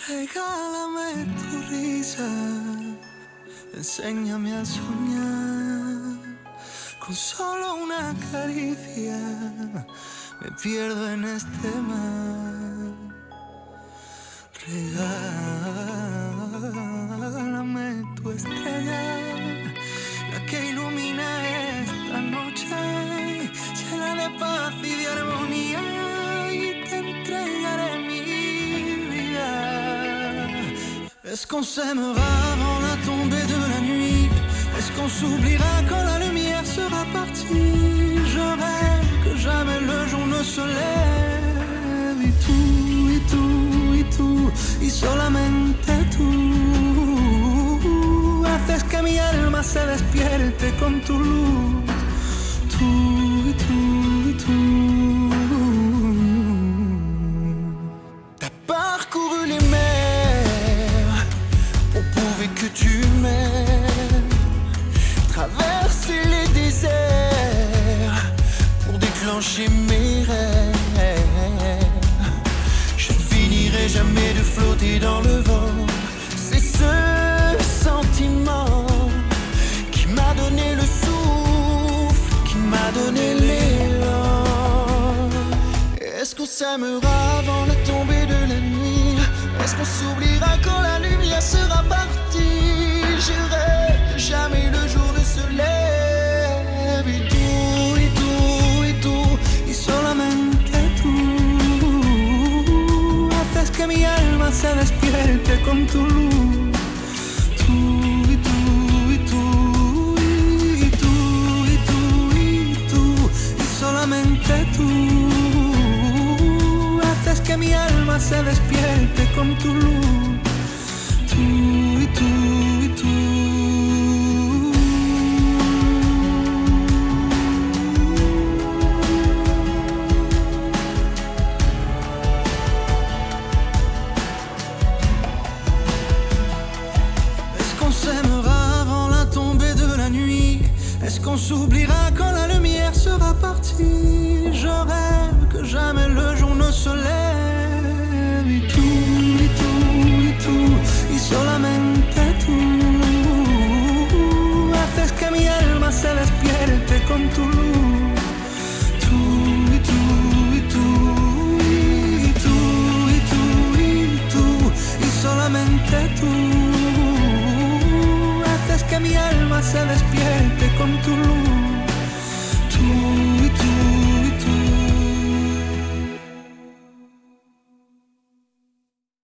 Regálame tu risa, enséñame a soñar. Con solo una caricia me pierdo en este mar. Regálame tu estrella, la que ilumina esta noche, llena de paz y de armonía, y te entregaré mi vida. Est-ce qu'on s'aimera avant la tombée de la nuit? Est-ce qu'on s'oubliera quand la lumière sera partie? Je rêve que jamais le jour ne se lève, y tú, y tú, y tú, y solamente tú haces que mi alma se despierte con tu luz. Tú, y tú, y tú. T'as parcouru les mers pour prouver que tu m'aimes, traverser les déserts pour déclencher mes rêves. Je ne finirai jamais de flotter dans le vent. C'est ce sentiment qui m'a donné le souffle, qui m'a donné l'élan. Est-ce qu'on s'aimera avant la tombée de la nuit? Est-ce qu'on s'oubliera quand la lumière sera partie? Je rêve que jamais le jour ne se lève, y tú, y tú, y tú, y solamente tú haces que mi alma se despierte con tu luz. Tú, y tú, y tú, y tú, y tú, y tú, y solamente tú haces que mi alma se despierte con tu luz. Tú, y tú, y tú. Est-ce qu'on s'oubliera quand la lumière sera partie? Je rêve que jamais le jour ne se lève, y tú, y tú, y tú, y solamente tú haces que mi alma se despierte con tu luz. Tú, y tú, y tú, y tú, y tú, y tú, y solamente tú haces que mi alma se despierte con tu luz.